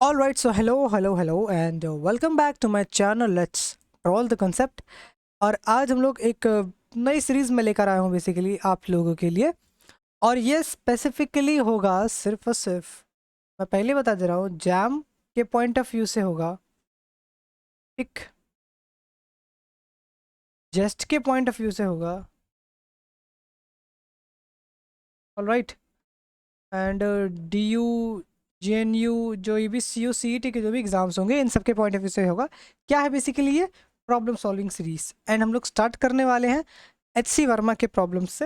All right, so hello, and welcome back to my channel. Let's roll the concept. और आज हम लोग एक नई सीरीज में लेकर आए हूँ बेसिकली आप लोगों के लिए। और ये स्पेसिफिकली होगा सिर्फ और सिर्फ, मैं पहले बता दे रहा हूँ, जैम के पॉइंट ऑफ व्यू से होगा, एक जेस्ट के पॉइंट ऑफ व्यू से होगा। All right, and D U, J N U, जो ये भी सी यू सी ई टी के जो भी एग्जाम्स होंगे, इन सब के पॉइंट ऑफ व्यू से होगा। क्या है बेसिकली ये प्रॉब्लम सॉल्विंग सीरीज, एंड हम लोग स्टार्ट करने वाले हैं एच सी वर्मा के प्रॉब्लम्स से।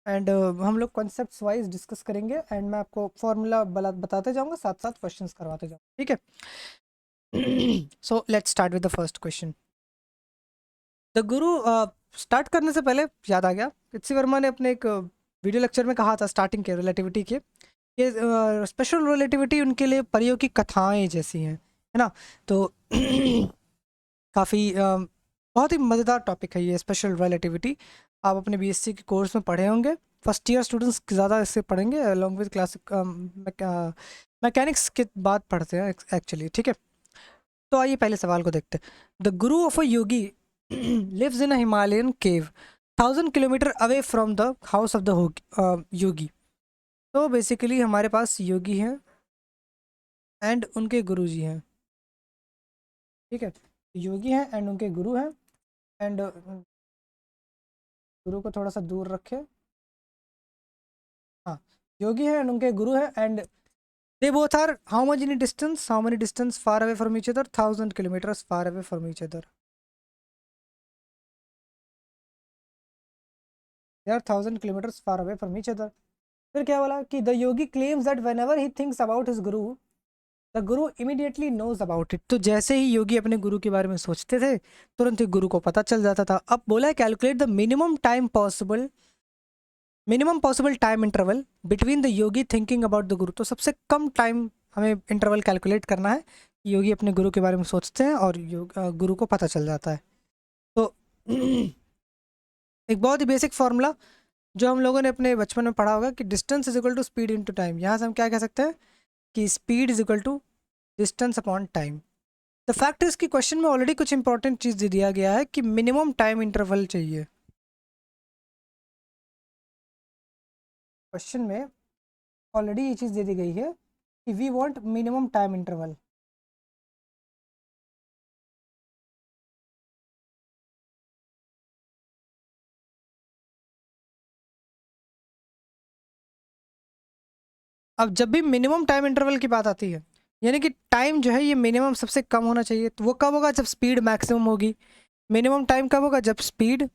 एंड हम लोग कॉन्सेप्ट्स वाइज डिस्कस करेंगे, एंड मैं आपको फॉर्मूला बताते जाऊंगा, साथ साथ क्वेश्चंस करवाते जाऊंगा, ठीक है। So let's start with the first question. The Guru, start करने से पहले याद आ गया, एच सी वर्मा ने अपने एक वीडियो लेक्चर में कहा था स्टार्टिंग के रिलेटिविटी के, ये स्पेशल रिलेटिविटी उनके लिए परियों की कथाएं जैसी हैं, है ना। तो काफ़ी बहुत ही मज़ेदार टॉपिक है ये स्पेशल रिलेटिविटी। आप अपने बीएससी के कोर्स में पढ़े होंगे, फर्स्ट ईयर स्टूडेंट्स ज़्यादा इससे पढ़ेंगे, अलॉन्ग विद क्लासिक मैकेनिक्स के बाद पढ़ते हैं एक्चुअली, ठीक है। तो आइए पहले सवाल को देखते हैं। The guru of a yogi lives in a Himalayan cave 1000 kilometre away from the house of the yogi. तो बेसिकली हमारे पास योगी हैं एंड उनके गुरु जी हैं, ठीक है। योगी हैं एंड उनके गुरु हैं, एंड गुरु को थोड़ा सा दूर रखें। हाँ, योगी हैं एंड उनके गुरु हैं, and they both are how many distance far away from each other, 1000 kilometres far away from each other. They are 1000 kilometres far away from each other. फिर क्या बोला कि the yogi claims that whenever he thinks about his guru, the guru immediately knows about it. तो जैसे ही योगी अपने गुरु के बारे में सोचते थे, तुरंत ही गुरु को पता चल जाता था। अब बोला है calculate the minimum possible time interval between the Yogi thinking about the गुरु। तो सबसे कम टाइम हमें इंटरवल कैलकुलेट करना है कि योगी अपने गुरु के बारे में सोचते हैं और गुरु को पता चल जाता है। तो एक बहुत ही बेसिक फॉर्मूला जो हम लोगों ने अपने बचपन में पढ़ा होगा कि distance is equal to speed into time. यहाँ से हम क्या कह सकते हैं कि speed is equal to distance upon time. The fact is कि क्वेश्चन में ऑलरेडी कुछ इंपॉर्टेंट चीज़ दे दिया गया है कि मिनिमम टाइम इंटरवल चाहिए। क्वेश्चन में ऑलरेडी ये चीज़ दे दी गई है कि we want minimum time interval. अब जब भी मिनिमम टाइम इंटरवल की बात आती है, यानी कि टाइम जो है ये मिनिमम सबसे कम होना चाहिए, तो वो कब होगा? जब स्पीड मैक्सिमम होगी। मिनिमम टाइम कब होगा? जब स्पीड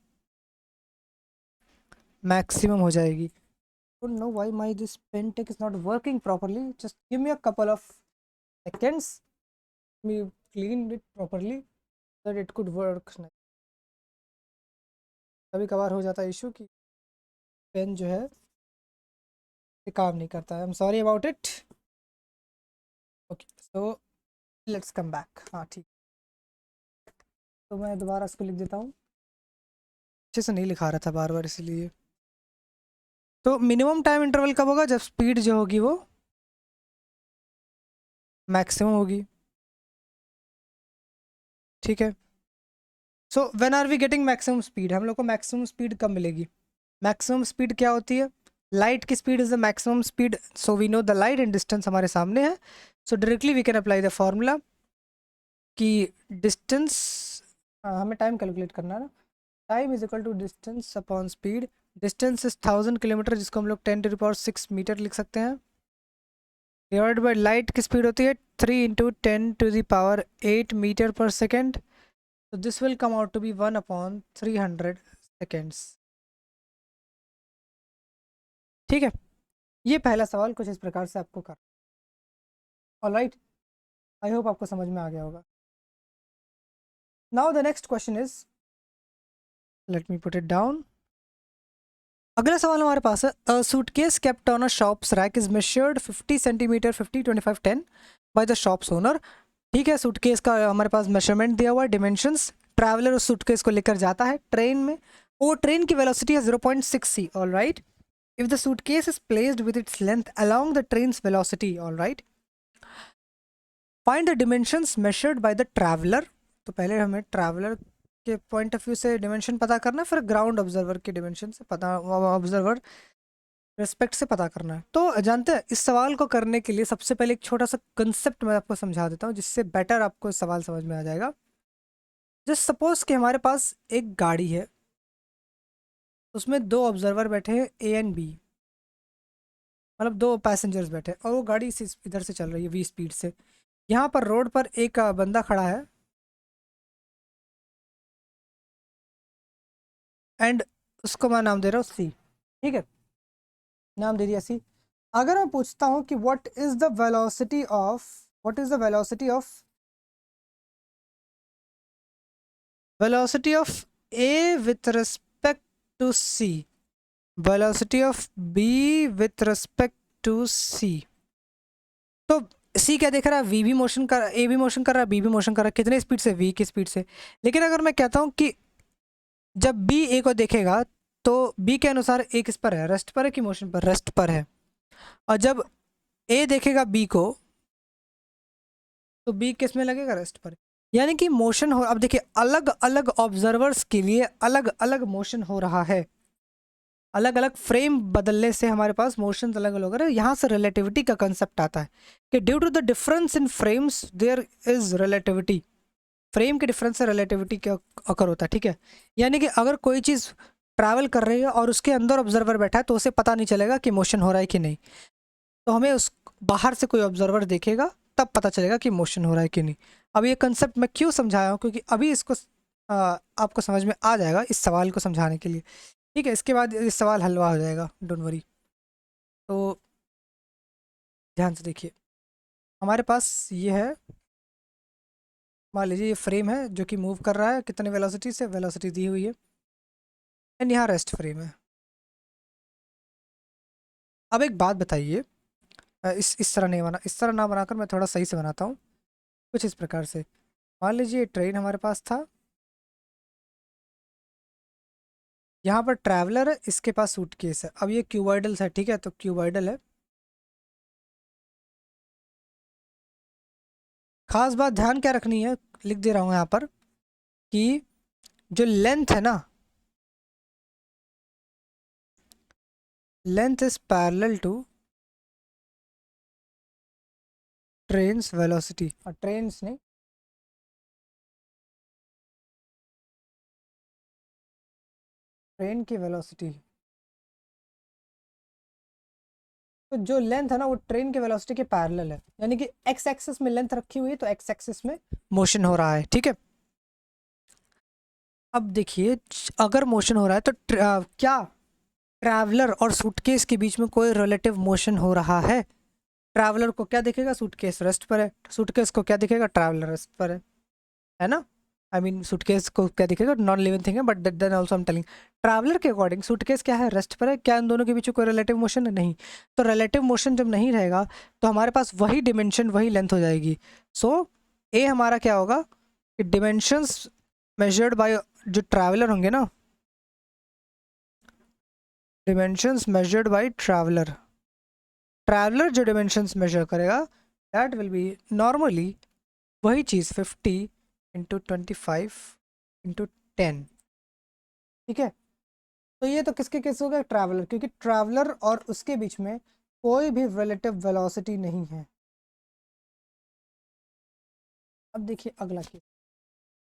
मैक्सिमम हो जाएगी। Don't know why my this pen tech is not working properly. Just give me a couple of seconds. Let me clean it properly so that it could work. कभी कभार हो जाता है इशू कि pen जो है ये काम नहीं करता है। I am sorry about it. Okay, so let's come back. हाँ ठीक, तो मैं दोबारा इसको लिख देता हूँ। अच्छे से नहीं लिखा रहा था बार बार, इसीलिए। तो मिनिमम टाइम इंटरवल कब होगा? जब स्पीड जो होगी वो मैक्सिमम होगी, ठीक है। So when are we getting maximum speed? हम लोग को मैक्सिमम स्पीड कब मिलेगी? मैक्सिमम स्पीड क्या होती है? लाइट की speed is the maximum speed, so we know the light and distance हमारे सामने है। सो directly we can apply the formula कि डिस्टेंस, हमें टाइम कैलकुलेट करना है ना। Time is equal to distance upon speed. Distance is 1000 kilometre, जिसको हम लोग 10⁶ मीटर लिख सकते हैं, डिवाइड बाई लाइट की स्पीड होती है 3 × 10⁸ मीटर पर सेकेंड। तो this will come out to B 1/300 seconds, ठीक है। ये पहला सवाल कुछ इस प्रकार से आपको कर, ऑलराइट। आई होप आपको समझ में आ गया होगा। Now the next question is, let me put it down. अगला सवाल हमारे पास है, a suitcase kept on a shop's rack is measured 50 centimetre 50 25 10 by the shop's owner. ठीक है, सूटकेस का हमारे पास मेजरमेंट दिया हुआ है, डिमेंशंस। ट्रैवलर उस सूटकेस को लेकर जाता है ट्रेन में, वो ट्रेन की वेलोसिटी है 0.6 c, all right. If the suitcase is placed with its length along the train's velocity, all right, find the dimensions measured by the traveller. तो पहले हमें ट्रैवलर के पॉइंट ऑफ व्यू से dimension पता करना है, फिर ग्राउंड ऑब्जर्वर के डिमेंशन से पता, ऑब्जर्वर रेस्पेक्ट से पता करना है। तो जानते हैं, इस सवाल को करने के लिए सबसे पहले एक छोटा सा कंसेप्ट मैं आपको समझा देता हूँ, जिससे बेटर आपको सवाल समझ में आ जाएगा। जस्ट सपोज कि हमारे पास एक गाड़ी है, उसमें दो ऑब्जर्वर बैठे हैं, ए एंड बी, मतलब दो पैसेंजर्स बैठे हैं, और वो गाड़ी इधर से चल रही है वी स्पीड से। यहाँ पर रोड पर एक बंदा खड़ा है, एंड उसको मैं नाम दे रहा हूँ सी। ठीक है, नाम दे दिया सी। अगर मैं पूछता हूँ कि what is the velocity of A with respect to C, velocity of B with respect to C, तो सी क्या देख रहा है, वी भी मोशन कर, ए भी मोशन कर रहा है, बी भी मोशन कर रहा है, कितने स्पीड से, वी की स्पीड से। लेकिन अगर मैं कहता हूँ कि जब बी ए को देखेगा तो बी के अनुसार ए किस पर है, रेस्ट पर है कि मोशन पर, रेस्ट पर है। और जब ए देखेगा बी को तो बी किस में लगेगा, रेस्ट पर। यानी कि मोशन हो, अब देखिए अलग अलग ऑब्जर्वर्स के लिए अलग अलग मोशन हो रहा है, अलग अलग फ्रेम बदलने से हमारे पास मोशन अलग अलग हो रहा है। यहाँ से रिलेटिविटी का कंसेप्ट आता है कि due to the difference in frames there is relativity. Frame के डिफरेंस से रिलेटिविटी क्या अकर होता है, ठीक है। यानी कि अगर कोई चीज़ ट्रैवल कर रही है और उसके अंदर ऑब्जर्वर बैठा है तो उसे पता नहीं चलेगा कि मोशन हो रहा है कि नहीं, तो हमें उस बाहर से कोई ऑब्जर्वर देखेगा तब पता चलेगा कि मोशन हो रहा है कि नहीं। अब ये कंसेप्ट मैं क्यों समझाया हूँ, क्योंकि अभी इसको आपको समझ में आ जाएगा इस सवाल को समझाने के लिए। ठीक है, इसके बाद इस सवाल हलवा हो जाएगा, डोंट वरी। तो ध्यान से देखिए, हमारे पास ये है, मान लीजिए ये फ्रेम है जो कि मूव कर रहा है, कितने वेलोसिटी से, वेलोसिटी दी हुई है, एंड यहाँ रेस्ट फ्रेम है। अब एक बात बताइए, इस तरह नहीं बना, इस तरह ना बनाकर मैं थोड़ा सही से बनाता हूँ, कुछ इस प्रकार से। मान लीजिए ट्रेन हमारे पास था, यहाँ पर ट्रैवलर है, इसके पास सूटकेस है। अब ये क्यूबॉइडल है, ठीक है, तो क्यूबॉइडल है। खास बात ध्यान क्या रखनी है, लिख दे रहा हूँ यहाँ पर, कि जो लेंथ है ना, length is parallel to train's velocity, और ट्रेन्स नहीं, ट्रेन की वेलोसिटी। तो जो लेंथ है ना वो ट्रेन के वेलोसिटी के पैरेलल है, यानी कि एक्स एक्सिस में लेंथ रखी हुई है तो एक्स एक्सिस में मोशन हो रहा है, ठीक है। अब देखिए, अगर मोशन हो रहा है तो क्या ट्रैवलर और सूटकेस के बीच में कोई रिलेटिव मोशन हो रहा है? ट्रैवलर को क्या दिखेगा, सूटकेस रेस्ट पर है, सूटकेस को क्या दिखेगा, ट्रैवलर रेस्ट पर है ना। आई मीन सूटकेस को क्या दिखेगा, नॉन लिविंग थिंग है, but then also I am telling traveller के अकॉर्डिंग सूटकेस क्या है, रेस्ट पर है। क्या इन दोनों के बीच कोई रिलेटिव मोशन है? नहीं। तो रिलेटिव मोशन जब नहीं रहेगा तो हमारे पास वही डिमेंशन, वही लेंथ हो जाएगी। सो ए हमारा क्या होगा कि डिमेंशंस मेजर्ड बाय जो ट्रैवलर होंगे ना, dimensions measured by traveller, traveller जो डिमेंशंस मेजर करेगा दैट विल बी नॉर्मली वही चीज़ 50 × 25 × 10, ठीक है। तो ये तो किसके केस हो गया, ट्रैवलर, क्योंकि ट्रैवलर और उसके बीच में कोई भी रिलेटिव वेलोसिटी नहीं है। अब देखिए अगला केस,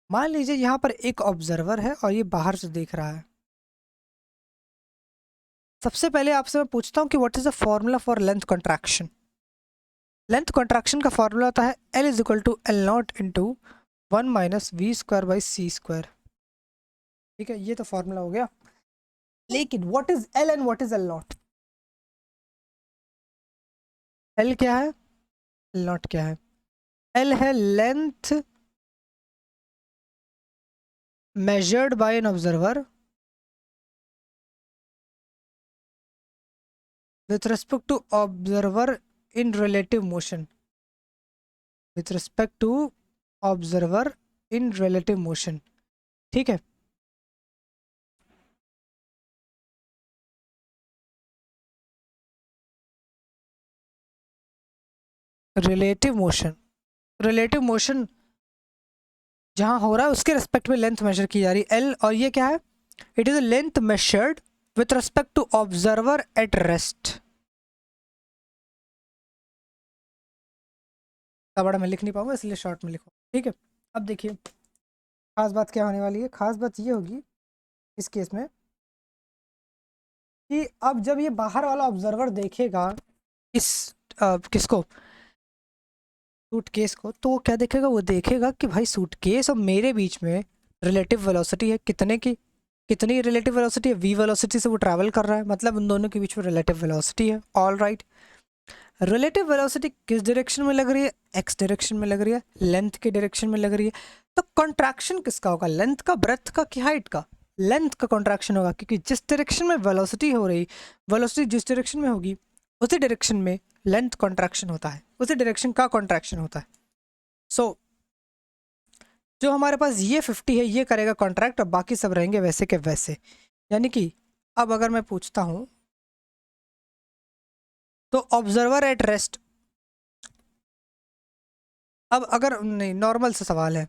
मान लीजिए यहाँ पर एक ऑब्जर्वर है और ये बाहर से देख रहा है। सबसे पहले आपसे मैं पूछता हूँ कि what is the formula for length contraction. Length contraction का फॉर्मूला होता है L = L0 × 1 - v²/c²। ठीक है, ये तो फॉर्मूला हो गया। लेकिन what is L and what is L0? L क्या है, L0 क्या है? L है length measured by an observer with respect to observer in relative motion, with respect to observer in relative motion, ठीक है। रिलेटिव मोशन, रिलेटिव मोशन जहाँ हो रहा है उसके रिस्पेक्ट में लेंथ मेजर की जा रही है एल, और ये क्या है, it is a length measured with respect to observer at rest. बड़ा मैं लिख नहीं पाऊंगा इसलिए शॉर्ट में लिखो, ठीक है। अब देखिए खास बात क्या होने वाली है, खास बात ये होगी इस केस में कि अब जब ये बाहर वाला ऑब्जर्वर देखेगा इस किसको, सूटकेस को, तो वो क्या देखेगा, वो देखेगा कि भाई सूटकेस और मेरे बीच में रिलेटिव वेलोसिटी है कितने की, कितनी रिलेटिव वेलोसिटी है, वी वेलोसिटी से वो ट्रैवल कर रहा है, मतलब उन दोनों के बीच में रिलेटिव वेलोसिटी है। ऑल राइट, रिलेटिव वेलोसिटी किस डायरेक्शन में लग रही है, एक्स डायरेक्शन में लग रही है, लेंथ के डायरेक्शन में लग रही है। तो कॉन्ट्रैक्शन किसका होगा, लेंथ का, ब्रेथ का, कि हाइट का, लेंथ का कॉन्ट्रैक्शन होगा, क्योंकि जिस डायरेक्शन में वेलोसिटी हो रही, वेलोसिटी जिस डायरेक्शन में होगी उसी डायरेक्शन में लेंथ कॉन्ट्रैक्शन होता है, उसी डायरेक्शन का कॉन्ट्रैक्शन होता है। सो जो हमारे पास ये 50 है ये करेगा कॉन्ट्रैक्ट और बाकी सब रहेंगे वैसे के वैसे। यानी कि अब अगर मैं पूछता हूं तो ऑब्जर्वर एट रेस्ट, अब अगर नहीं नॉर्मल से सवाल है,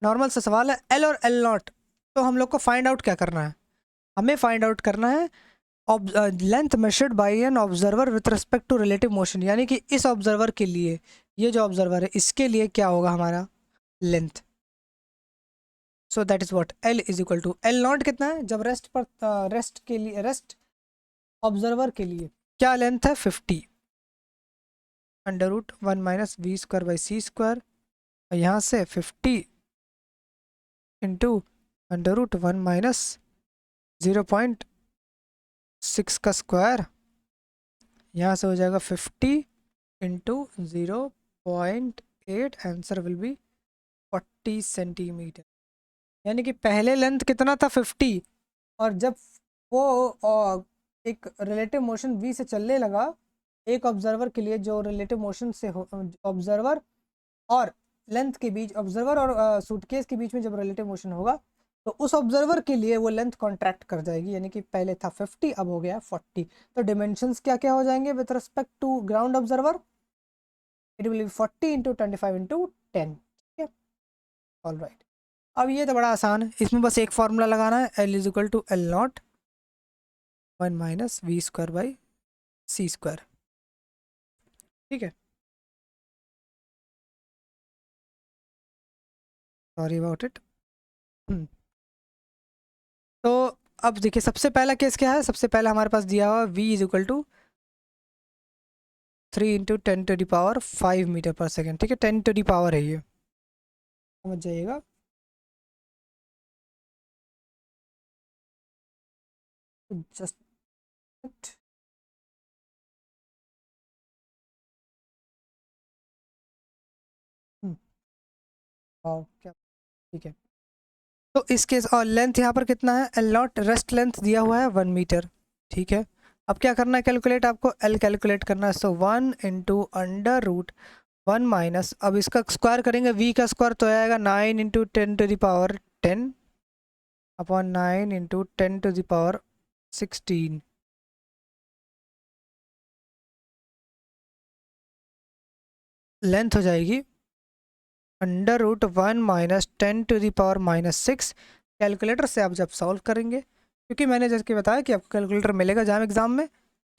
नॉर्मल से सवाल है एल और एल नॉट, तो हम लोग को फाइंड आउट क्या करना है, हमें फाइंड आउट करना है length measured by an observer with respect to relative motion, यानी कि इस ऑब्जर्वर के लिए, ये जो ऑब्जर्वर है इसके लिए क्या होगा हमारा length. So that is what L is equal to L naught कितना है, जब रेस्ट पर रेस्ट के लिए, रेस्ट ऑब्जर्वर के लिए क्या लेंथ है 50, अंडर रूट 1 - v² / c², यहाँ से 50 इंटू अंडर रूट 1 - 0.6 का स्क्वायर, यहाँ से हो जाएगा 50 into 0.8, answer will be 40 centimetre. यानी कि पहले लेंथ कितना था 50, और जब वो एक रिलेटिव मोशन v से चलने लगा एक ऑब्जर्वर के लिए, जो रिलेटिव मोशन से ऑब्जर्वर और लेंथ के बीच, ऑब्जर्वर और सूटकेस के बीच में जब रिलेटिव मोशन होगा तो उस ऑब्जर्वर के लिए वो लेंथ कॉन्ट्रैक्ट कर जाएगी, यानी कि पहले था 50 अब हो गया 40। तो डिमेंशंस क्या क्या हो जाएंगे with respect to ground observer, it will be 40 into 25 into 10, ठीक है। ऑल राइट, अब ये तो बड़ा आसान है, इसमें बस एक फॉर्मूला लगाना है, L is equal to L naught 1 - v² / c², ठीक है। Sorry about it. तो अब देखिए सबसे पहला केस क्या है, सबसे पहला हमारे पास दिया हुआ v इज इक्वल टू 3 × 10⁵ ठीक है, 10⁻⁴ है ये, समझ जाइएगा। जस्ट क्या, ठीक है। तो इस केस और लेंथ यहाँ पर कितना है, एल नॉट, रेस्ट लेंथ दिया हुआ है 1 मीटर, ठीक है। अब क्या करना है कैलकुलेट, आपको एल कैलकुलेट करना है, सो 1 इंटू अंडर रूट 1 माइनस, अब इसका स्क्वायर करेंगे, v का स्क्वायर तो आएगा 9 × 10⁻10 अपॉन 9 × 10⁻16, लेंथ हो जाएगी अंडर रूट 1 माइनस 10⁻⁻6। कैलकुलेटर से आप जब सॉल्व करेंगे, क्योंकि मैंने जैसे कि बताया कि आपको कैलकुलेटर मिलेगा जब एग्जाम में,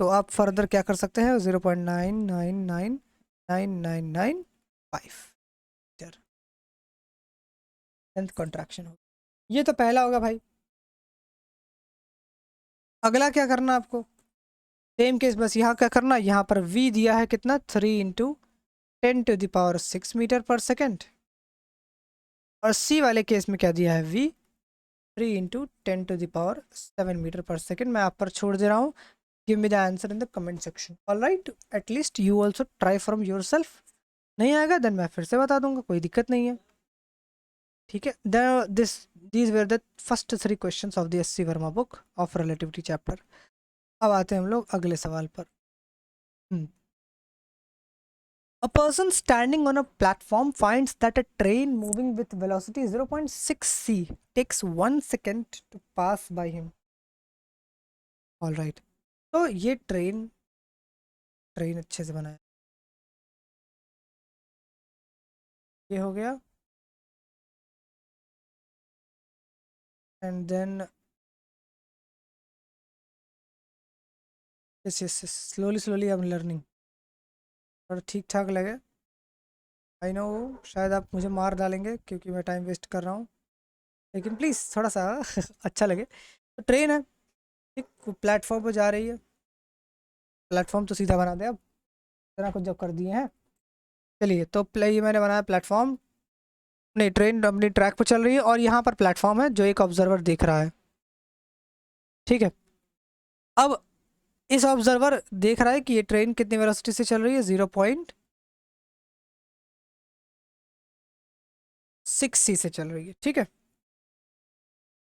तो आप फर्दर क्या कर सकते हैं, 0.99999995 लेंथ कॉन्ट्रैक्शन हो, ये तो पहला होगा भाई। अगला क्या करना आपको, सेम केस, बस यहाँ क्या करना, यहाँ पर v दिया है कितना 3 × 10⁻⁶मीटर पर सेकेंड, और c वाले केस में क्या दिया है v 3 × 10⁻⁷ मैं आप पर छोड़ दे रहा हूँ, give me the answer in the comment section. Alright, at least you also try from yourself, नहीं आएगा देन मैं फिर से बता दूंगा, कोई दिक्कत नहीं है, ठीक है। This these were the first 3 questions of the S C Verma book of relativity chapter. अब आते हैं हम लोग अगले सवाल पर। A person standing on a platform finds that a train moving with velocity 0.6 c takes 1 second to pass by him. All right. तो ये ट्रेन, ट्रेन अच्छे से बनाया, ये हो गया, and then yes yes, slowly slowly I am learning. और ठीक ठाक लगे, आई नो शायद आप मुझे मार डालेंगे क्योंकि मैं टाइम वेस्ट कर रहा हूँ, लेकिन प्लीज़ थोड़ा सा अच्छा लगे। तो ट्रेन है, एक प्लेटफॉर्म पर जा रही है, प्लेटफॉर्म तो सीधा बना दे अब, इतना कुछ जब कर दिए हैं। चलिए तो ये मैंने बनाया प्लेटफॉर्म, नहीं ट्रेन अपनी ट्रैक पर चल रही है और यहाँ पर प्लेटफॉर्म है जो एक ऑब्जर्वर देख रहा है, ठीक है। अब इस ऑब्जर्वर देख रहा है कि ये ट्रेन कितनी वेलोसिटी से चल रही है, 0.6 से चल रही है, ठीक है।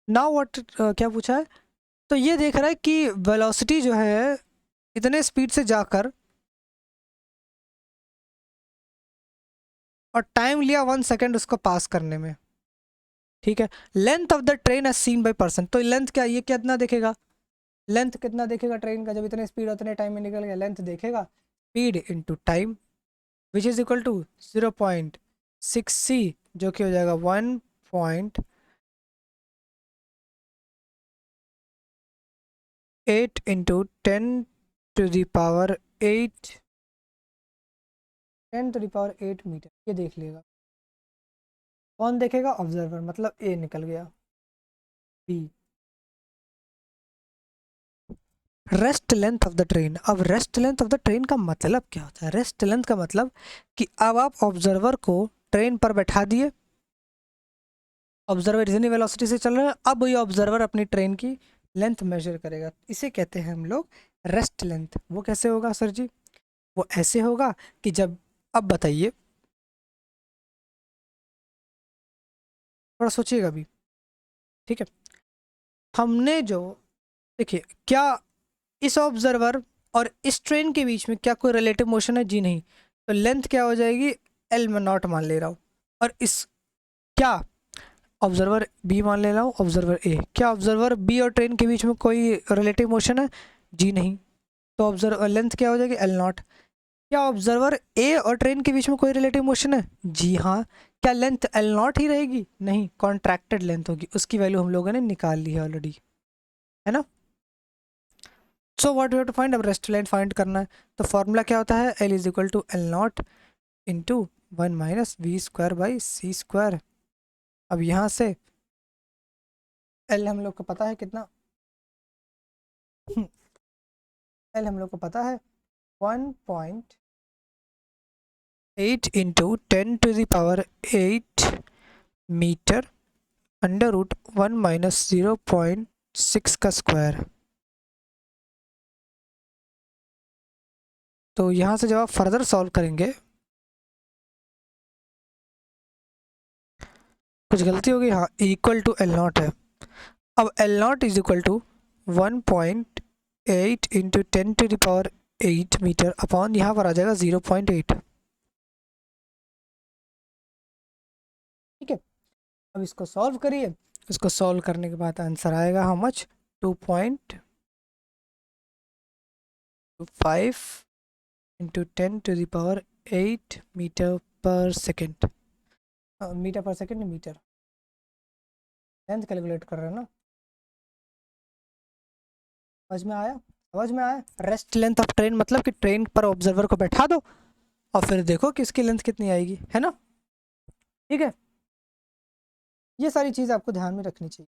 नाउ व्हाट, क्या पूछा है, तो ये देख रहा है कि वेलोसिटी जो है इतने स्पीड से जाकर, और टाइम लिया 1 सेकेंड उसको पास करने में, ठीक है। Length of the train as seen by person, तो लेंथ क्या, ये कितना देखेगा, लेंथ कितना देखेगा ट्रेन का, जब इतने स्पीड उतने टाइम में निकल गया, लेंथ देखेगा, speed into time which is equal to 0.6c, जो कि हो जाएगा 1.8 इंटू 10⁸ 10⁸ मीटर, ये देख लेगा। कौन देखेगा, ऑब्जर्वर, मतलब ए निकल गया। B, rest length of the train. अब rest length of the train का मतलब क्या होता है, रेस्ट लेंथ का मतलब कि अब आप ऑब्जर्वर को ट्रेन पर बैठा दिए, ऑब्जर्वर इतनी वेलोसिटी से चल रहा है, अब ये ऑब्जर्वर अपनी ट्रेन की लेंथ मेजर करेगा, इसे कहते हैं हम लोग रेस्ट लेंथ। वो कैसे होगा सर जी, वो ऐसे होगा कि जब, अब बताइए, थोड़ा सोचिएगा अभी, ठीक है। हमने जो, देखिए क्या इस ऑब्जर्वर और इस ट्रेन के बीच में क्या कोई रिलेटिव मोशन है, जी नहीं, तो लेंथ क्या हो जाएगी, एल में नॉट मान ले रहा हूँ, और इस, क्या ऑब्जर्वर बी मान ले रहा हूँ, ऑब्जर्वर ए, क्या ऑब्जर्वर बी और ट्रेन के बीच में कोई रिलेटिव मोशन है, जी नहीं, तो ऑब्जर्वर लेंथ क्या हो जाएगी, एल नॉट। क्या ऑब्जर्वर ए और ट्रेन के बीच में कोई रिलेटिव मोशन है, जी हाँ, क्या लेंथ एल नॉट ही रहेगी, नहीं, कॉन्ट्रैक्टेड लेंथ होगी, उसकी वैल्यू हम लोगों ने निकाल ली है ऑलरेडी, है ना। So what we have to find, अब रेस्ट लेंथ फाइंड करना है, तो फॉर्मूला क्या होता है, L is equal to L naught into 1 - v² / c²। अब यहाँ से एल हम लोग को पता है कितना, एल हम लोग को पता है 1.8 इंटू 10⁸ मीटर √1 - 0.6 का स्क्वायर। तो यहाँ से जब आप फर्दर सॉल्व करेंगे, कुछ गलती होगी, हाँ, इक्वल टू एल नॉट है। अब L naught is equal to 1.8 into 10⁸ metre upon, यहाँ पर आ जाएगा 0.8, ठीक है। अब इसको सॉल्व करिए, इसको सॉल्व करने के बाद आंसर आएगा हाउ मच, 2.5 इंटू 10⁸ मीटर पर सेकेंड, मीटर पर सेकेंड, मीटर, लेंथ कैलकुलेट कर रहे हैं ना, समझ में आया, समझ में आया। रेस्ट लेंथ ऑफ ट्रेन मतलब कि ट्रेन पर ऑब्जर्वर को बैठा दो और फिर देखो कि इसकी लेंथ कितनी आएगी, है ना, ठीक है। ये सारी चीज़ आपको ध्यान में रखनी चाहिए।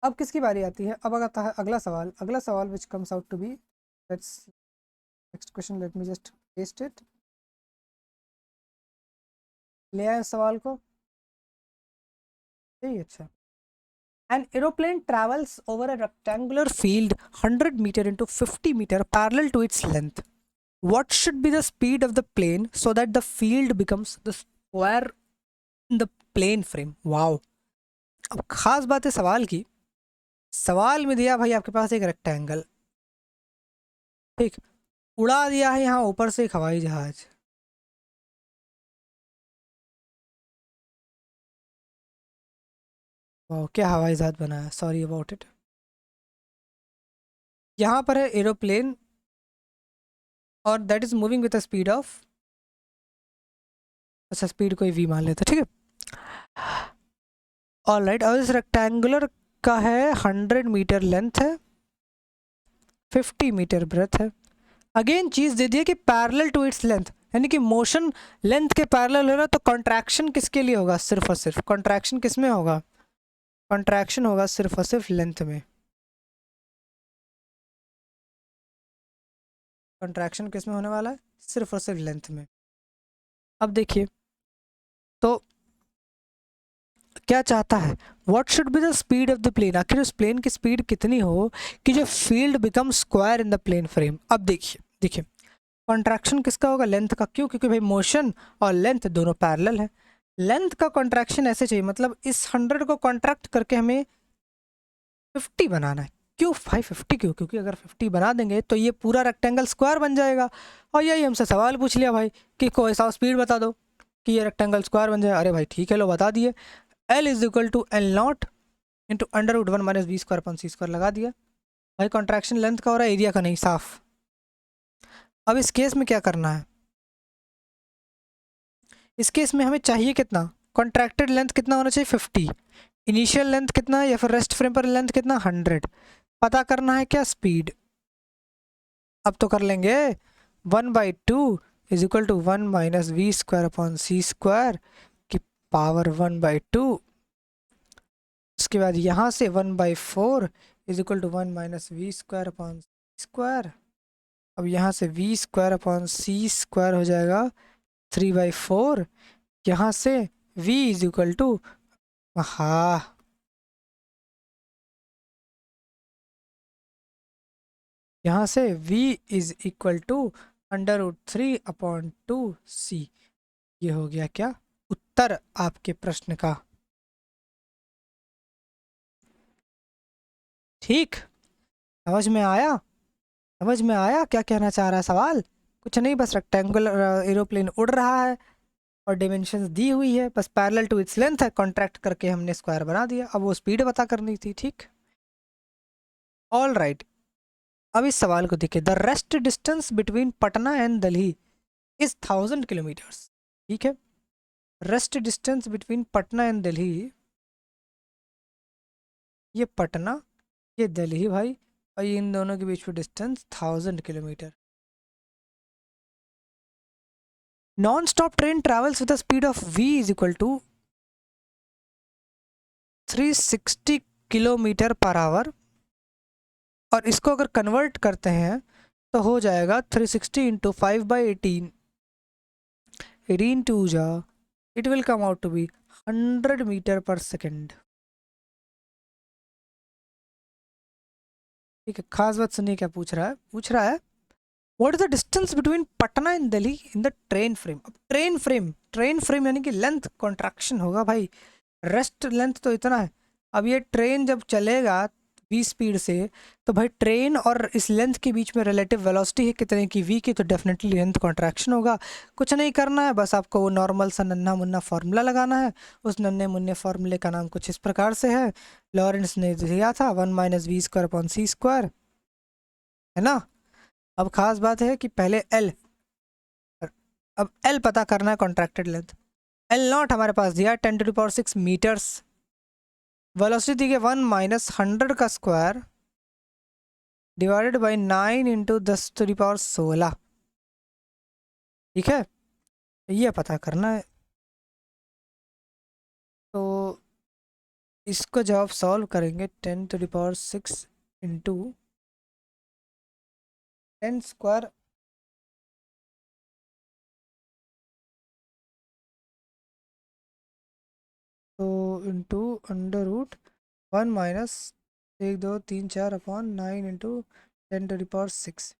अब किसकी बारी आती है, अब आता है अगला सवाल, अगला सवाल which comes out to be, let's, next question, let me just paste it, ले आए सवाल को, यही, अच्छा। An aeroplane travels over a rectangular field 100 meter into 50 meter parallel to its length. What should be the speed of the plane so that the field becomes the square in the plane frame? Wow. अब खास बात है सवाल की, सवाल में दिया भाई आपके पास एक रेक्टेंगल, ठीक, उड़ा दिया है यहाँ ऊपर से एक हवाई जहाज, वाह क्या हवाई जहाज बना है, सॉरी अबाउट इट। यहाँ पर है एरोप्लेन और that is moving with the speed of अच्छा स्पीड कोई v मान लेते, ठीक है। ऑलराइट, और इस रेक्टेंगुलर का है 100 मीटर लेंथ है, 50 मीटर ब्रेथ है। अगेन चीज दे दी है कि पैरेलल टू इट्स लेंथ, यानी कि मोशन लेंथ के पैरेलल है ना, तो कॉन्ट्रैक्शन किसके लिए होगा, सिर्फ और सिर्फ कॉन्ट्रैक्शन किस में होगा, कॉन्ट्रैक्शन होगा सिर्फ और सिर्फ लेंथ में। कॉन्ट्रैक्शन किस में होने वाला है, सिर्फ और सिर्फ लेंथ में। अब देखिए तो क्या चाहता है, what should be the speed of the plane, आखिर उस प्लेन की स्पीड कितनी हो कि जो field become square in the plane frame. अब देखिए देखिए कॉन्ट्रैक्शन किसका होगा, लेंथ का, क्यों, क्योंकि भाई मोशन और लेंथ दोनों पैरेलल है। लेंथ का कॉन्ट्रैक्शन ऐसे चाहिए, मतलब इस 100 को कॉन्ट्रैक्ट करके हमें 50 बनाना है। क्यों 550, क्यों, क्योंकि अगर 50 बना देंगे तो ये पूरा रेक्टेंगल स्क्वायर बन जाएगा। और यही हमसे सवाल पूछ लिया भाई कि कोई सा स्पीड बता दो कि ये रेक्टेंगल स्क्वायर बन जाए। अरे भाई ठीक है, लो बता दिए, L is equal to L naught into under root 1 minus B square upon C square लगा दिया। भाई कॉन्ट्रैक्शन लेंथ का हो रहा है, एरिया का नहीं, साफ। अब इस केस में क्या करना है, इस केस में हमें चाहिए कितना, कॉन्ट्रैक्टेड लेंथ कितना होना चाहिए 50, इनिशियल लेंथ कितना है या फिर रेस्ट फ्रेम पर लेंथ कितना 100, पता करना है क्या स्पीड। अब तो कर लेंगे 1/2 is equal to 1 minus V square upon C square की पावर 1/2। उसके बाद यहाँ से 1/4 is equal to 1 minus V square upon C square. अब यहाँ से V square upon C square हो जाएगा 3/4। यहाँ से v इज इक्वल टू, हाँ, यहाँ से v is equal to under root 3/2c। ये हो गया क्या उत्तर आपके प्रश्न का। ठीक, समझ में आया, समझ में आया क्या कहना चाह रहा है सवाल। कुछ नहीं, बस रेक्टेंगुलर एरोप्लेन उड़ रहा है और डिमेंशंस दी हुई है, बस पैरेलल टू इट्स लेंथ है, कॉन्ट्रैक्ट करके हमने स्क्वायर बना दिया। अब वो स्पीड पता करनी थी, ठीक। ऑल राइट, अब इस सवाल को देखिए, the rest distance between Patna and Delhi is 1000 kilometres. ठीक है, rest distance between Patna and Delhi, ये पटना ये दिल्ली भाई, और ये इन दोनों के बीच में distance 1000 kilometre. Non stop train travels with the speed of v is equal to 360 kilometre per hour, और इसको अगर कन्वर्ट करते हैं तो हो जाएगा 360 इंटू 5/18, 18 टू जा, it will come out to be 100 metre पर सेकेंड। ठीक है, खास बात सुनिए क्या पूछ रहा है, पूछ रहा है what is the distance between Patna and Delhi in the train frame. अब ट्रेन फ्रेम यानी कि लेंथ कॉन्ट्रैक्शन होगा भाई, रेस्ट लेंथ तो इतना है। अब ये ट्रेन जब चलेगा 20 स्पीड से, तो भाई ट्रेन और इस लेंथ के बीच में रिलेटिव वेलोसिटी है कितने की, v की, तो डेफिनेटली लेंथ कॉन्ट्रैक्शन होगा। कुछ नहीं करना है, बस आपको वो नॉर्मल सा नन्हा मुन्ना फार्मूला लगाना है। उस नन्हे मुन्ने फार्मूले का नाम कुछ इस प्रकार से है, लॉरेंस ने दिया था 1 minus V square upon C square, है ना। अब खास बात है कि पहले L, अब L पता करना है कॉन्ट्रैक्टेड लेंथ। L नॉट हमारे पास दिया 10⁶ मीटर्स, वेलोसिटी दी है 1 माइनस 100 का स्क्वायर डिवाइडेड बाई 9 इंटू 10⁻16। ठीक है, ये पता करना है। तो इसको जब आप सॉल्व करेंगे 10⁶ इंटू 10 स्क्वायर, तो into under root 1 minus 1 2 3 4 upon 9 into 10⁶।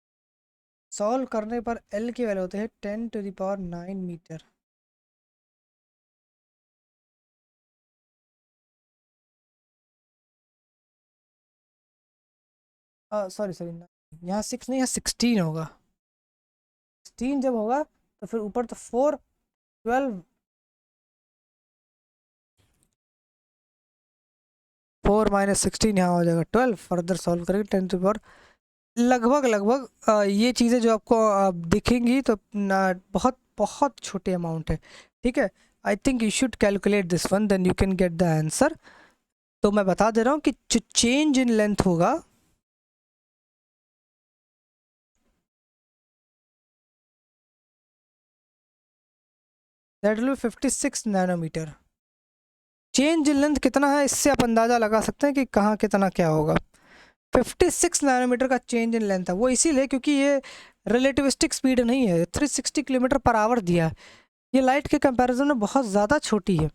Solve करने पर L की वैल्यू होती है 10⁹ मीटर। सॉरी सॉरी, यहाँ 6 नहीं, यहाँ 16 होगा। 16 जब होगा तो फिर ऊपर तो 4 12, 4 माइनस 16 यहाँ हो जाएगा 12। फर्दर सॉल्व करेंगे 10⁻, लगभग लगभग ये चीज़ें जो आपको दिखेंगी तो बहुत बहुत छोटे अमाउंट है, ठीक है। I think you should calculate this one, then you can get the answer. तो मैं बता दे रहा हूँ कि जो चेंज इन लेंथ होगा that will be 56 nanometre. Change in length कितना है इससे आप अंदाज़ा लगा सकते हैं कि कहाँ कितना क्या होगा। 56 नैनोमीटर का चेंज इन लेंथ है, वो इसीलिए क्योंकि ये रिलेटिविस्टिक स्पीड नहीं है, 360 किलोमीटर पर आवर दिया है, ये लाइट के कंपैरिजन में बहुत ज़्यादा छोटी है।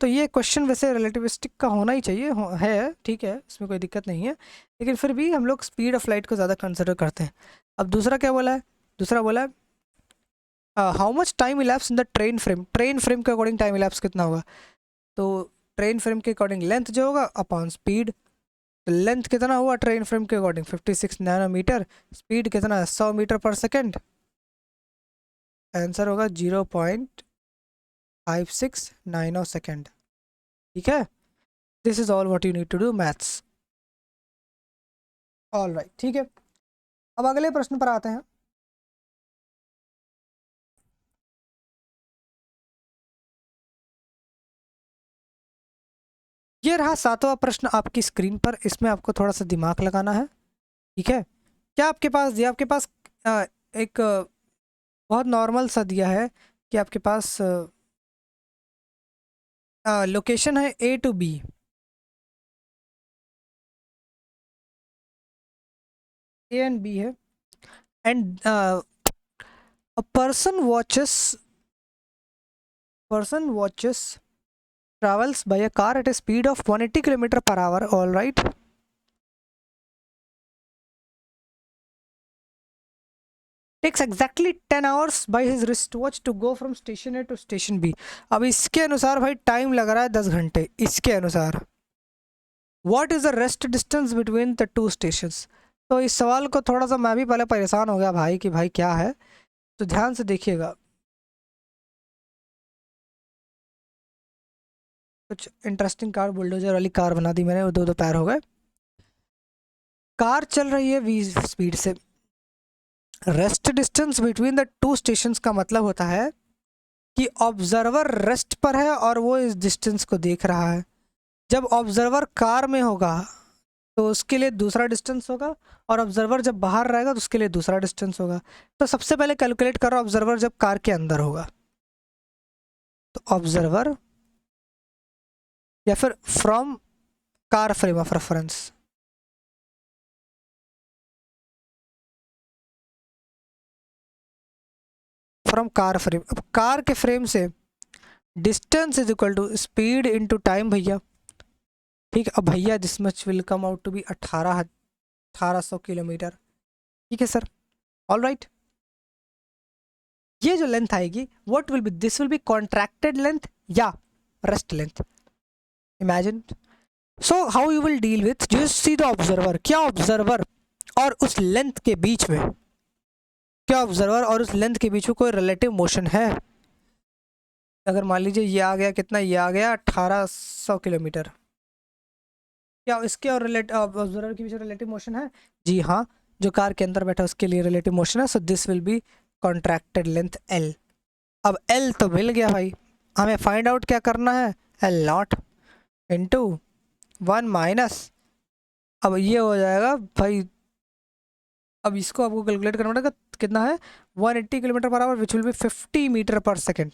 तो ये क्वेश्चन वैसे रिलेटिविस्टिक का होना ही चाहिए, है ठीक है, इसमें कोई दिक्कत नहीं है, लेकिन फिर भी हम लोग स्पीड ऑफ लाइट को ज़्यादा कंसिडर करते हैं। अब दूसरा क्या बोला है, दूसरा बोला है how much time elapse in the train frame. Train frame के अकॉर्डिंग टाइम इलैप्स कितना होगा, तो ट्रेन फ्रेम के अकॉर्डिंग लेंथ जो होगा अपॉन स्पीड। तो लेंथ कितना हुआ ट्रेन फ्रेम के अकॉर्डिंग 56 नैनोमीटर, स्पीड कितना है 100 मीटर पर सेकेंड, आंसर होगा 0.5690 सेकेंड, ठीक है। This is all what you need to do maths. All right, ठीक है। अब अगले प्रश्न पर आते हैं। ये रहा 7वां प्रश्न आपकी स्क्रीन पर, इसमें आपको थोड़ा सा दिमाग लगाना है, ठीक है। क्या आपके पास दिया, आपके पास एक बहुत नॉर्मल सा दिया है कि आपके पास लोकेशन है A to B, A and B है, and a person watches travels by a car at a speed of 180 kilometer per hour, all right. Takes exactly 10 hours by his wristwatch to go from station A to station B. अब इसके अनुसार भाई time लग रहा है 10 घंटे, इसके अनुसार What is the rest distance between the two stations? तो इस सवाल को थोड़ा सा मैं भी पहले परेशान हो गया भाई कि भाई क्या है, तो ध्यान से देखिएगा। कुछ इंटरेस्टिंग कार, बुलडोजर वाली कार बना दी मैंने, दो दो पैर हो गए। कार चल रही है 20 स्पीड से, rest distance between the two stations का मतलब होता है कि ऑब्जर्वर रेस्ट पर है और वो इस डिस्टेंस को देख रहा है। जब ऑब्जर्वर कार में होगा तो उसके लिए दूसरा डिस्टेंस होगा, और ऑब्जर्वर जब बाहर रहेगा तो उसके लिए दूसरा डिस्टेंस होगा। तो सबसे पहले कैलकुलेट करो ऑब्जर्वर जब कार के अंदर होगा, तो ऑब्जर्वर या फिर from car frame of reference, from car frame. अब कार के फ्रेम से distance is equal to speed into time भैया, ठीक है। अब भैया this much will come out to be 1800 kilometre, ठीक है सर, ऑल राइट। ये जो लेंथ आएगी what will be, this will be contracted length या rest length, imagine. So how you will deal with, just see the observer, क्या observer और उस length के बीच में, क्या ऑब्जर्वर और उस लेंथ के बीच में कोई रिलेटिव मोशन है। अगर मान लीजिए ये आ गया कितना, ये आ गया 1800 किलोमीटर, क्या इसके और ऑब्जर्वर के बीच रिलेटिव मोशन है, जी हाँ, जो कार के अंदर बैठा उसके लिए रिलेटिव मोशन है। So this will be contracted length L। अब L तो मिल गया भाई, हमें फाइंड आउट क्या करना है, L0 इंटू 1 माइनस, अब ये हो जाएगा भाई, अब इसको आपको कैलकुलेट करना पड़ेगा कितना है, 180 kilometre per hour which will be 50 metre पर सेकेंड,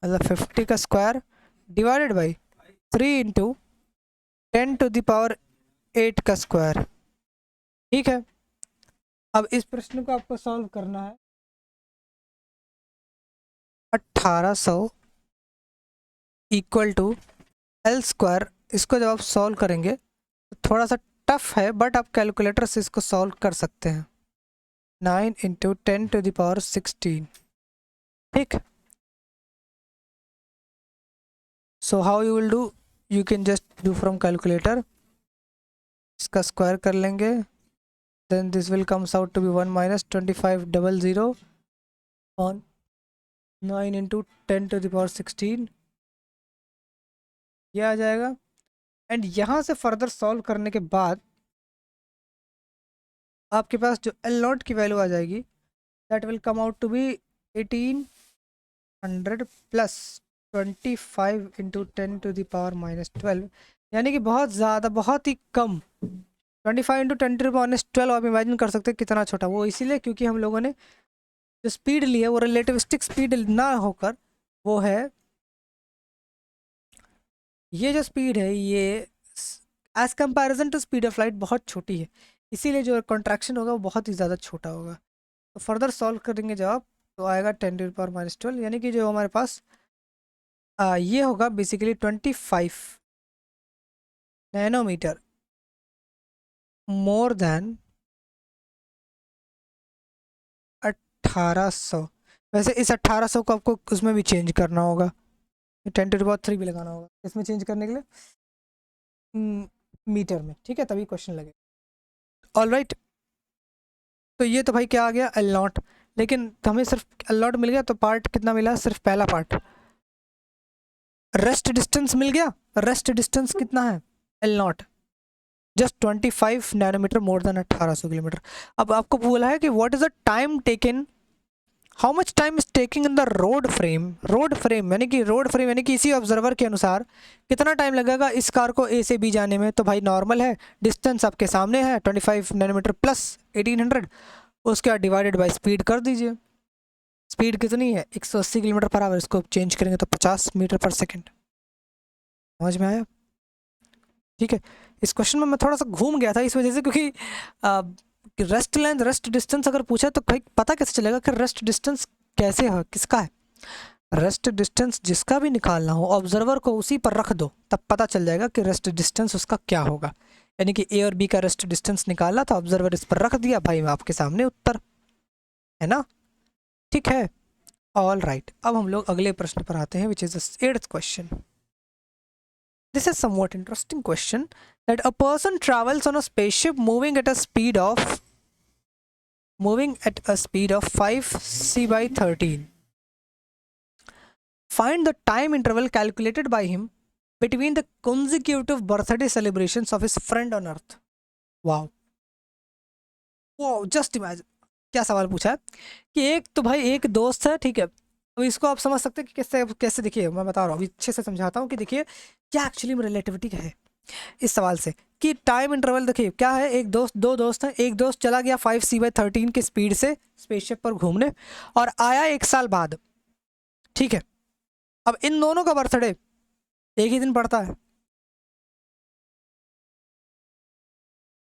मतलब 50 का square divided by 3 into 10 to the power 8 का स्क्वायर, ठीक है। अब इस प्रश्न को आपको सॉल्व करना है, 1800 इक्वल टू L स्क्वायर, इसको जब आप सॉल्व करेंगे तो थोड़ा सा टफ है बट आप कैलकुलेटर से इसको सॉल्व कर सकते हैं, 9 इंटू 10 टू द पावर 16, ठीक। So how you will do, you can just do from calculator, इसका स्क्वायर कर लेंगे, then this will comes out to be 1 minus 2500 on 9 into 10 to the power 16, ये आ जाएगा। एंड यहाँ से फर्दर सॉल्व करने के बाद आपके पास जो L0 की वैल्यू आ जाएगी that will come out to be 1800 plus 25 into 10⁻⁻12, यानी कि बहुत ज़्यादा, बहुत ही कम। 25 इंटू 10⁻12 आप इमेजिन कर सकते हैं कितना छोटा। वो इसीलिए क्योंकि हम लोगों ने जो स्पीड ली है वो रिलेटिविस्टिक स्पीड ना होकर वो है, ये जो स्पीड है ये as comparison to speed of light बहुत छोटी है, इसीलिए जो कॉन्ट्रैक्शन होगा वो बहुत ही ज़्यादा छोटा होगा। तो फर्दर सॉल्व करेंगे जवाब तो आएगा 10⁻⁻12, यानी कि जो हमारे पास ये होगा बेसिकली 25 नैनोमीटर मोर देन 1800। वैसे इस 1800 को आपको उसमें भी चेंज करना होगा, 10⁻³ भी लगाना होगा इसमें चेंज करने के लिए मीटर में, ठीक है, तभी क्वेश्चन लगे। ऑल राइट, तो ये तो भाई क्या आ गया एल नॉट, लेकिन हमें सिर्फ एल नॉट मिल गया तो पार्ट कितना मिला, सिर्फ पहला पार्ट। रेस्ट डिस्टेंस मिल गया, रेस्ट डिस्टेंस कितना है L naught, just 25 nanometre more than 1800 kilometre. अब आपको बोला है कि what is the time taken, how much time is taking in the road frame, road frame यानी कि रोड फ्रेम यानी कि इसी ऑब्जर्वर के अनुसार कितना टाइम लगेगा इस कार को ए से बी जाने में। तो भाई नॉर्मल है, डिस्टेंस आपके सामने है 25 नैनोमीटर प्लस 1800, उसके बाद डिवाइडेड बाय स्पीड कर दीजिए। स्पीड कितनी है 180 किलोमीटर पर आवर, इसको चेंज करेंगे तो 50 मीटर पर सेकेंड। समझ में आया? ठीक है, इस क्वेश्चन में मैं थोड़ा सा घूम गया था इस वजह से क्योंकि रेस्ट लेंथ रेस्ट डिस्टेंस अगर पूछा तो भाई पता कैसे चलेगा कि रेस्ट डिस्टेंस कैसे है, किसका है। रेस्ट डिस्टेंस जिसका भी निकालना हो ऑब्जर्वर को उसी पर रख दो, तब पता चल जाएगा कि रेस्ट डिस्टेंस उसका क्या होगा। यानी कि ए और बी का रेस्ट डिस्टेंस निकाला था, ऑब्जर्वर इस पर रख दिया, भाई आपके सामने उत्तर है ना। ठीक है, ऑल राइट, अब हम लोग अगले प्रश्न पर आते हैं which is the 8th question. This is somewhat interesting question that a person travels on a spaceship moving at a speed of 5 c by 13. Find the time interval calculated by him between the consecutive birthday celebrations of his friend on earth. Wow. Wow, just imagine. क्या सवाल पूछा है कि एक तो भाई एक दोस्त है, ठीक है, अब इसको आप समझ सकते हैं कि कैसे कैसे। देखिए मैं बता रहा हूँ, अभी अच्छे से समझाता हूँ कि देखिए क्या एक्चुअली में रिलेटिविटी है इस सवाल से कि टाइम इंटरवल देखिए क्या है। एक दोस्त, दो दोस्त हैं, एक दोस्त चला गया 5 c by 13 की स्पीड से स्पेसशिप पर घूमने और आया 1 साल बाद, ठीक है। अब इन दोनों का बर्थडे एक ही दिन पड़ता है,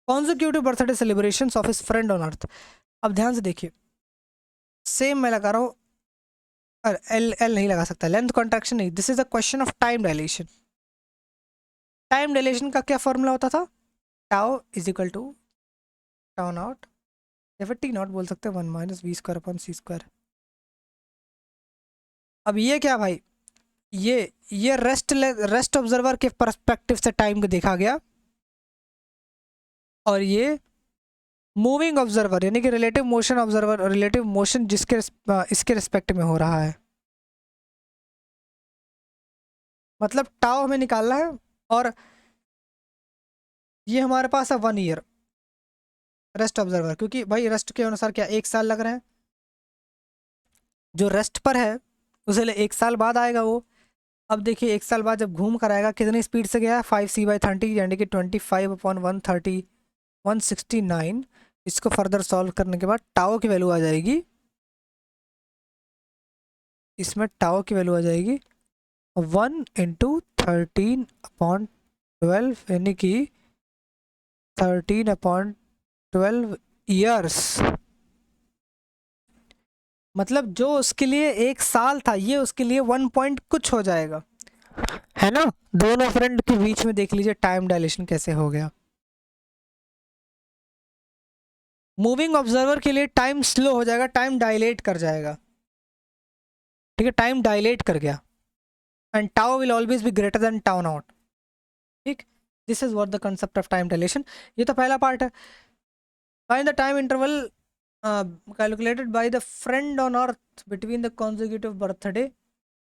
consecutive birthday celebrations of his friend on अर्थ। अब ध्यान से देखिए, सेम मैं लगा रहा हूँ, एल एल नहीं लगा सकता, लेंथ कॉन्ट्रैक्शन नहीं, this is a question of time dilation. Time dilation का क्या फॉर्मूला होता था, tau is equal to tau naught या फिर टी नॉट बोल सकते हैं, 1 - v² / c²। अब ये क्या भाई, ये रेस्ट ऑब्जर्वर के पर्सपेक्टिव से टाइम को देखा गया और ये मूविंग ऑब्जर्वर यानी कि relative motion observer, relative motion जिसके इसके रिस्पेक्ट में हो रहा है। मतलब टाउ हमें निकालना है और ये हमारे पास है 1 ईयर रेस्ट ऑब्जर्वर, क्योंकि भाई रेस्ट के अनुसार क्या 1 साल लग रहे हैं, जो रेस्ट पर है उसे 1 साल बाद आएगा वो। अब देखिए 1 साल बाद जब घूम कर आएगा कितनी स्पीड से गया है, 5 c by 30 यानी कि 25/130 169। इसको फर्दर सॉल्व करने के बाद टाओ की वैल्यू आ जाएगी, इसमें टाओ की वैल्यू आ जाएगी 1 × 13/12 यानी कि 13/12 ईयर्स। मतलब जो उसके लिए 1 साल था ये उसके लिए 1 पॉइंट कुछ हो जाएगा, है ना। दोनों फ्रेंड के बीच में देख लीजिए टाइम डायलेशन कैसे हो गया। मूविंग ऑब्जर्वर के लिए टाइम स्लो हो जाएगा, टाइम डायलेट कर जाएगा, ठीक है, टाइम डायलेट कर गया। And tau will always be greater than tau naught, ठीक। This is what the concept of time dilation. ये तो पहला पार्ट है। Find the time interval calculated by the friend on earth between the consecutive birthday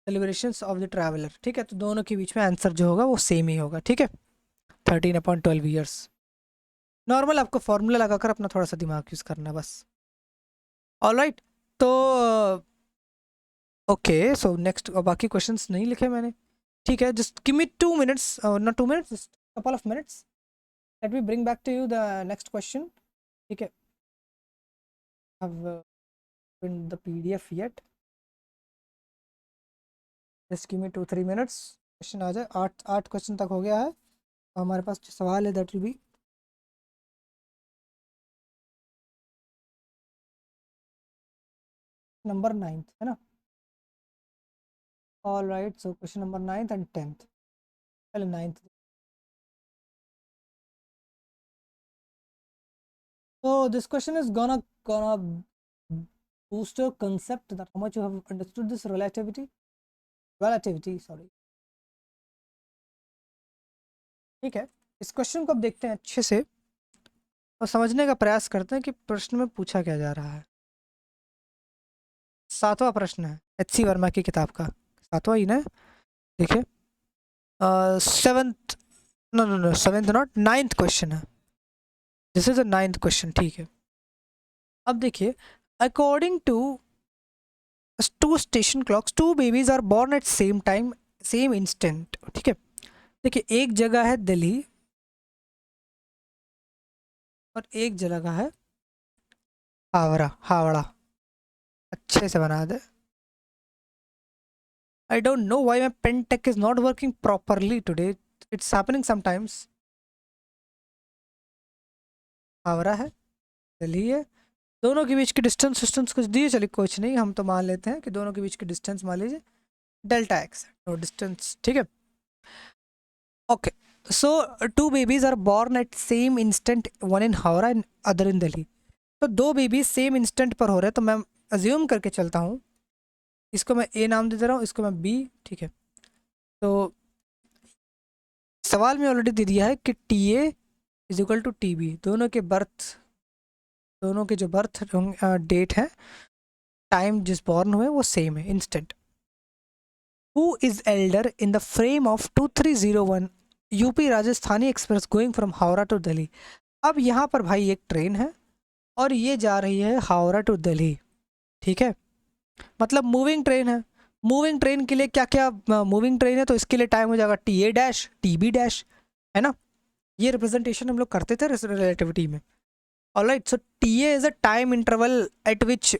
celebrations of the traveller, ठीक है। तो दोनों के बीच में आंसर जो होगा वो सेम ही होगा, ठीक है, 13/12 ईयर्स। नॉर्मल आपको फॉर्मूला लगाकर अपना थोड़ा सा दिमाग यूज करना है बस। ऑलराइट, तो ओके, सो नेक्स्ट, बाकी क्वेश्चंस नहीं लिखे मैंने, ठीक है। Just give me 2 minutes, not 2 minutes, just couple of minutes, let me bring back to you the next question, ठीक है। Have opened the PDF yet, just give me 2-3 minutes, question आ जाए। 8 क्वेश्चन तक हो गया है, तो हमारे पास जो सवाल है that will B number 9th, है ना। All right, so question number 9th and 10th, पहले 9th। So this question is gonna boost your concept that how much you have understood this relativity, sorry, ठीक है। इस question को अब देखते हैं अच्छे से और समझने का प्रयास करते हैं कि प्रश्न में पूछा क्या जा रहा है। 7वां प्रश्न है HC वर्मा की किताब का, 7वां ही ना, देखिए। 7th, no 7th not, 9th question है, this is the 9th question, ठीक है। अब देखिए, according to 2 station clocks 2 babies are born at same time, same instant, ठीक है। देखिए, एक जगह है दिल्ली और एक जगह है हावड़ा, अच्छे से बना दे। I don't know why my pen tech is not working properly today. It's happening sometimes. Howrah है, दिल्ली है, दोनों के बीच की डिस्टेंस कुछ दिए, चलिए कुछ नहीं, हम तो मान लेते हैं कि दोनों के बीच की डिस्टेंस मान लीजिए डेल्टा एक्स, नो डिस्टेंस, ठीक है। Okay, so 2 babies are born at same instant, one in Howrah and other in Delhi. तो 2 बेबीज सेम इंस्टेंट पर हो रहे हैं, तो मैं अज्यूम करके चलता हूँ, इसको मैं ए नाम दे दे रहा हूँ, इसको मैं बी, ठीक है। तो सवाल में ऑलरेडी दे दिया है कि T A is equal to T B, दोनों के जो बर्थ डेट है, टाइम जिस बॉर्न हुए वो सेम है, instant. Who is elder in the frame of 2301 UP Rajasthani express going from Howrah to Delhi. अब यहाँ पर भाई एक ट्रेन है और ये जा रही है हावड़ा टू दिल्ली, ठीक है। मतलब मूविंग ट्रेन है, मूविंग ट्रेन के लिए क्या क्या, मूविंग ट्रेन है तो इसके लिए टाइम हो जाएगा T A dash T B dash, है ना। ये रिप्रेजेंटेशन हम लोग करते थे रिलेटिविटी में। All right, so T A is a time interval at which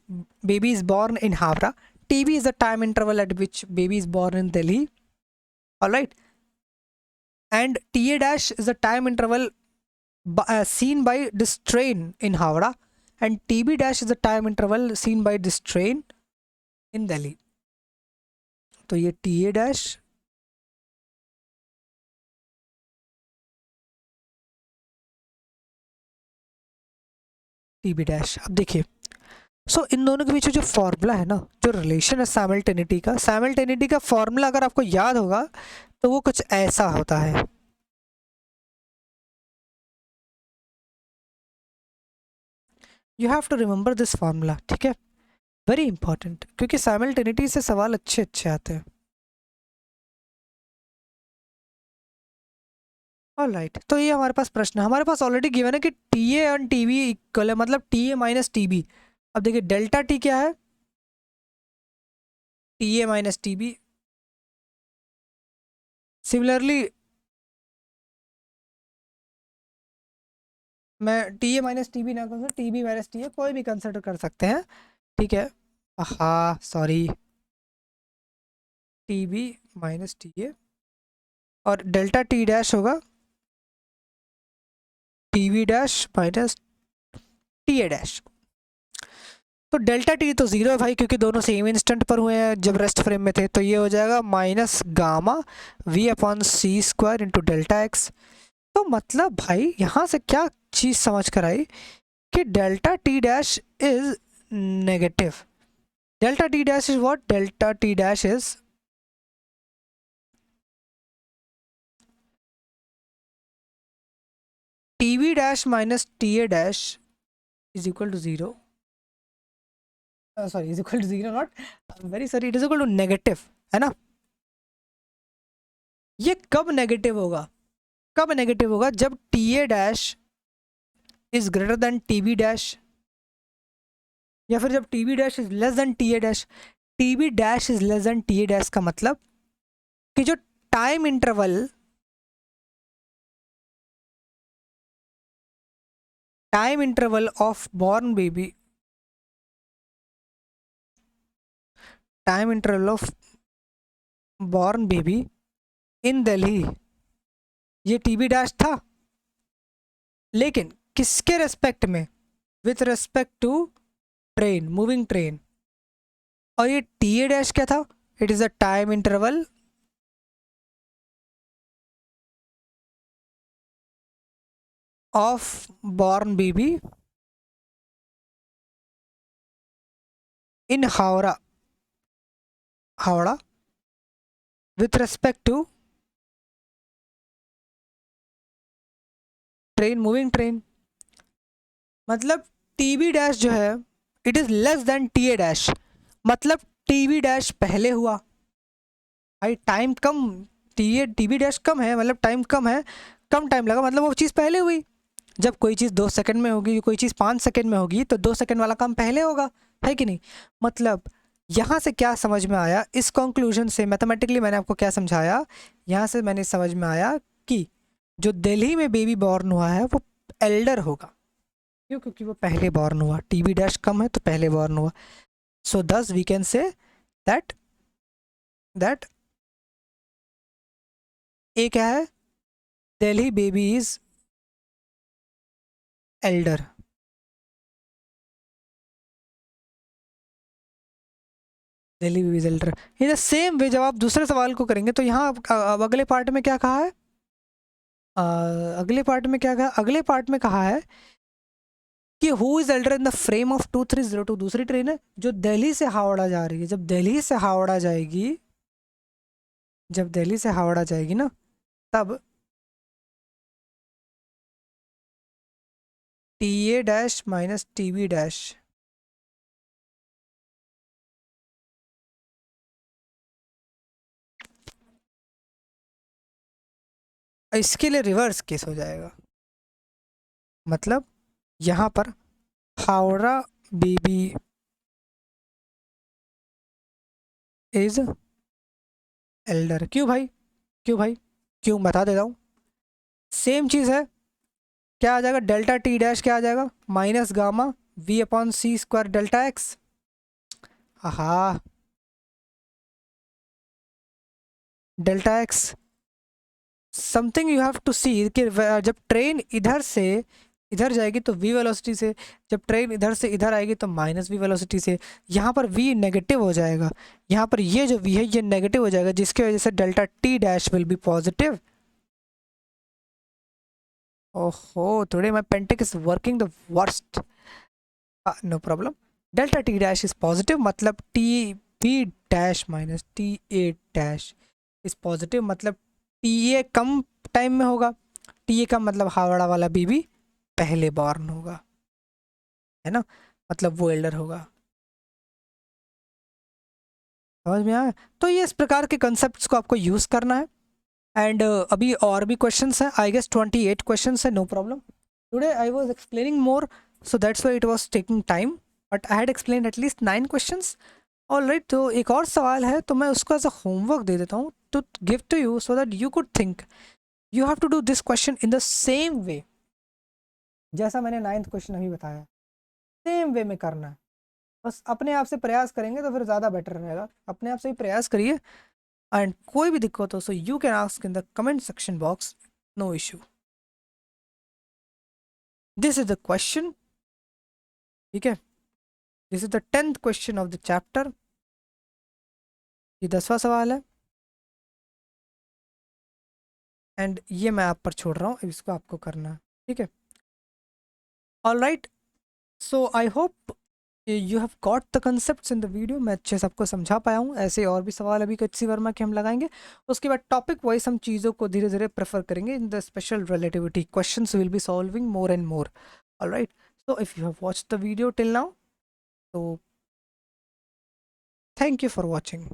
baby is born in Howrah, T B is a time interval at which baby is born in Delhi, all right, and T A dash is a time interval seen by this train in Havra, and TB dash is a time interval seen by this train in Delhi. तो ये TA dash TB dash, अब देखिए, सो इन दोनों के बीच जो formula है ना, जो रिलेशन है सैमल्टेनिटी का फॉर्मूला अगर आपको याद होगा तो वो कुछ ऐसा होता है। You have to remember this formula, ठीक है, वेरी इंपॉर्टेंट, क्योंकि सैमल्टेनिटी से सवाल अच्छे अच्छे आते हैं। ऑलराइट, तो ये हमारे पास प्रश्न है, हमारे पास ऑलरेडी गिवन है कि T A and T B equal है, मतलब T A minus T B. अब देखिए डेल्टा टी क्या है, T A minus T B. Similarly मैं T A minus T B ना कर, T B minus T A कोई भी कंसिडर कर सकते हैं, ठीक है। हाँ sorry, T B minus T A, और डेल्टा टी डैश होगा T B dash minus T A dash. तो डेल्टा टी तो जीरो है भाई, क्योंकि दोनों सेम इंस्टेंट पर हुए हैं जब रेस्ट फ्रेम में थे, तो ये हो जाएगा minus gamma V upon C square into delta X. तो मतलब भाई यहाँ से क्या चीज़ समझ कर आई कि delta T dash is negative. Delta T dash is what, delta T dash is T V dash minus T A dash is equal to zero, sorry is equal to zero not, very sorry, it is equal to negative, है ना। ये कब negative होगा, कब negative होगा, जब T A dash is greater than T B dash, या फिर जब T B dash is less than T A dash, T B dash is less than T A dash का मतलब कि जो time interval of born baby, time interval of born baby in Delhi, ये T B dash था, लेकिन किसके respect में? With respect to train, moving train. और ये टी ए डैश क्या था? It is a time interval of born baby in Howrah, Howrah with respect to train, moving train. मतलब टी बी डैश जो है it is less than T A dash, मतलब T B dash पहले हुआ भाई, time कम, टी बी डैश कम है, मतलब टाइम कम है, कम टाइम लगा, मतलब वो चीज़ पहले हुई। जब कोई चीज़ 2 सेकंड में होगी, कोई चीज़ 5 सेकंड में होगी, तो 2 सेकंड वाला काम पहले होगा, है कि नहीं? मतलब यहाँ से क्या समझ में आया, इस कंक्लूजन से मैथमेटिकली मैंने आपको क्या समझाया, यहाँ से मैंने समझ में आया कि जो दिल्ली में बेबी बॉर्न हुआ है वो एल्डर होगा। क्यों? क्योंकि वो पहले बॉर्न हुआ, टी बी डैश कम है तो पहले बॉर्न हुआ। सो दस वी कैन से दैट ए क्या है? Delhi baby is Elder. Delhi baby is elder. In the same वे जब आप दूसरे सवाल को करेंगे तो यहाँ अब अगले पार्ट में क्या कहा है? अगले पार्ट में क्या कहा? अगले पार्ट में कहा है कि who is elder in the frame of 2302। दूसरी ट्रेन है जो दिल्ली से हावड़ा जा रही है। जब दिल्ली से हावड़ा जाएगी, जब दिल्ली से हावड़ा जाएगी ना, तब T A dash minus T B dash इसके लिए रिवर्स केस हो जाएगा। मतलब यहाँ पर हावड़ा बेबी इज एल्डर। क्यों भाई? क्यों भाई? क्यों बता देता हूँ। सेम चीज़ है, क्या आ जाएगा? डेल्टा टी डैश क्या आ जाएगा? Minus gamma V upon C square delta X. हाँ, delta X something you have to see कि जब ट्रेन इधर से इधर जाएगी तो v वेलोसिटी से, जब ट्रेन इधर से इधर आएगी तो माइनस v वेलोसिटी से। यहाँ पर v नेगेटिव हो जाएगा, यहाँ पर ये जो v है ये नेगेटिव हो जाएगा, जिसकी वजह से delta T dash will be positive. ओहो, टुडे माय पेंटिक is working the worst. No problem. Delta T dash is positive, मतलब T B dash minus T A dash is positive, मतलब टी ए कम टाइम में होगा। T A का मतलब हावड़ा वाला बीबी पहले बॉर्न होगा, है ना, मतलब वो एल्डर होगा। समझ में आया? तो ये इस प्रकार के कंसेप्ट्स को आपको यूज़ करना है। एंड अभी और भी क्वेश्चंस हैं, आई गेस 28 क्वेश्चंस है, no problem. Today I was explaining more, so that's why it was taking time, but I had explained at least 9 questions. All right, तो एक और सवाल है तो मैं उसको एज अ होमवर्क दे देता हूँ to give to you so that you could think. You have to do this question in the same way जैसा मैंने 9th क्वेश्चन अभी बताया, सेम वे में करना है। बस अपने आप से प्रयास करेंगे तो फिर ज़्यादा बेटर रहेगा। अपने आप से ही प्रयास करिए, एंड कोई भी दिक्कत हो so you can ask in the comment section box, no issue. This is the question, ठीक है, this is the 10th question of the chapter. ये 10वां सवाल है, एंड ये मैं आप पर छोड़ रहा हूँ, इसको आपको करना है, ठीक है। Alright, so I hope you have got the concepts in the video. मैं अच्छे से आपको समझा पाया हूँ। ऐसे और भी सवाल अभी कच्ची वर्मा के हम लगाएंगे, उसके बाद टॉपिक वाइज हम चीज़ों को धीरे धीरे प्रेफर करेंगे। In the special relativity questions will be solving more and more. Alright, so if you have watched the video till now, तो थैंक यू फॉर वॉचिंग।